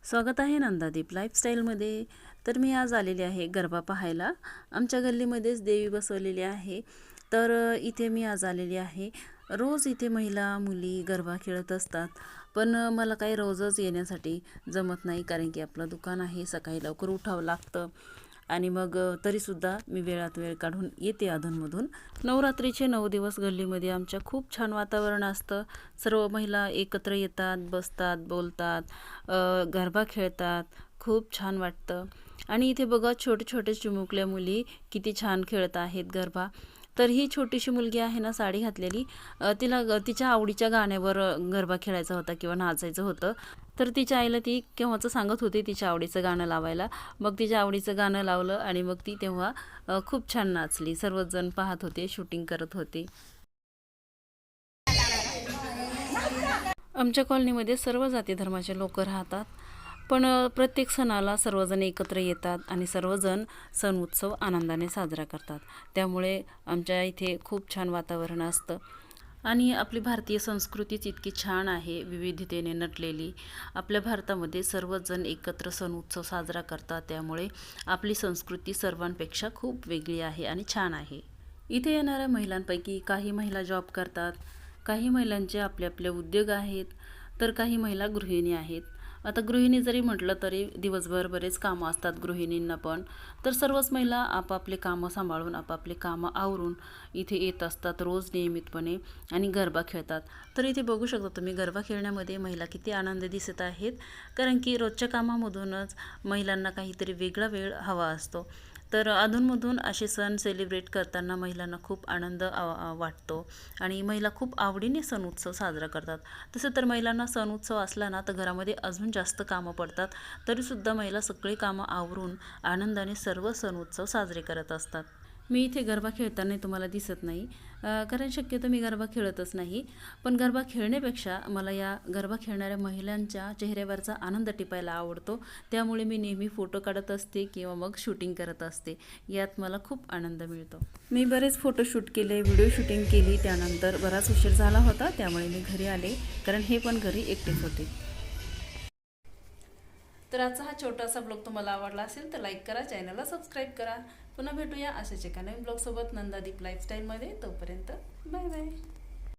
स्वागत आहे नंदादीप लाईफस्टाईलमध्ये। तर मी आज आलेली आहे गरबा पाहायला। आमच्या गल्लीमध्येच देवी बसवलेली आहे। तर इथे मी आज आलेली आहे। रोज इथे महिला मुली गरबा खेळत असतात, पण मला काही रोजच येण्यासाठी जमत नाही, कारण की आपलं दुकान आहे, सकाळी लवकर उठावं लागतं आणि मग तरीसुद्धा मी वेळात वेळ काढून येते अधूनमधून। नवरात्रीचे 9 दिवस गल्लीमध्ये आमच्या खूप छान वातावरण असतं। सर्व महिला एकत्र येतात, बसतात, बोलतात, गरबा खेळतात, खूप छान वाटतं। आणि इथे बघा छोटे छोटे चिमुकल्या मुली किती छान खेळत आहेत गरबा। तर ही छोटीशी मुलगी आहे ना, साडी घातलेली, तिला तिच्या आवडीच्या गाण्यावर गरबा खेळायचा होता किंवा नाचायचं होतं। तर तिच्या आईला ती केव्हाचं सांगत होती तिच्या आवडीचं गाणं लावायला। मग तिच्या आवडीचं गाणं लावलं आणि मग ती तेव्हा खूप छान नाचली। सर्वच जण पाहत होते, शूटिंग करत होते। आमच्या कॉलनीमध्ये सर्व जाती धर्माचे लोक राहतात, पण प्रत्येक सणाला सर्वजण एकत्र येतात आणि सर्वजण सण उत्सव आनंदाने साजरा करतात। त्यामुळे आमच्या इथे खूप छान वातावरण असतं आणि आपली भारतीय संस्कृतीच इतकी छान आहे, विविधतेने नटलेली। आपल्या भारतामध्ये सर्वच जण एकत्र सण उत्सव साजरा करतात, त्यामुळे आपली संस्कृती सर्वांपेक्षा खूप वेगळी आहे आणि छान आहे। इथे येणाऱ्या महिलांपैकी काही महिला जॉब करतात, काही महिलांचे आपले आपले उद्योग आहेत, तर काही महिला गृहिणी आहेत। आता गृहिणी जरी म्हटलं तरी दिवसभर बरेच कामं असतात गृहिणींना पण। तर सर्वच महिला आपापले कामं सांभाळून, आपापले कामं आवरून इथे येत असतात रोज नियमितपणे आणि गरबा खेळतात। तर इथे बघू शकता तुम्ही, गरबा खेळण्यामध्ये महिला किती आनंद दिसत आहेत, कारण की रोजच्या कामामधूनच महिलांना काहीतरी वेगळा वेळ हवा असतो। तर अधूनमधून असे सण सेलिब्रेट करताना महिलांना खूप आनंद वाटतो आणि महिला खूप आवडीने सण उत्सव साजरा करतात। तसं तर महिलांना सण उत्सव असला ना, तर घरामध्ये अजून जास्त कामं पडतात, तरीसुद्धा महिला सगळी कामं आवरून आनंदाने सर्व सण उत्सव साजरे करत असतात। मी इथे गरबा खेळताना तुम्हाला दिसत नाही, कारण शक्यतो मी गरबा खेळतच नाही। पण गरबा खेळण्यापेक्षा मला या गरबा खेळणाऱ्या महिलांच्या चेहऱ्यावरचा आनंद टिपायला आवडतो, त्यामुळे मी नेहमी फोटो काढत असते किंवा मग शूटिंग करत असते। यात मला खूप आनंद मिळतो। मी बरेच फोटो शूट केले, व्हिडिओ शूटिंग केली, त्यानंतर बराच उशीर झाला होता, त्यामुळे मी घरी आले, कारण हे पण घरी एकटेच होते। तर आजचा हा छोटासा ब्लॉग तुम्हाला आवडला असेल तर लाईक करा, चॅनलला सबस्क्राईब करा। पुन्हा भेटूया अशाच एका नवीन ब्लॉगसोबत नंदादीप लाईफस्टाईलमध्ये। तोपर्यंत बाय बाय।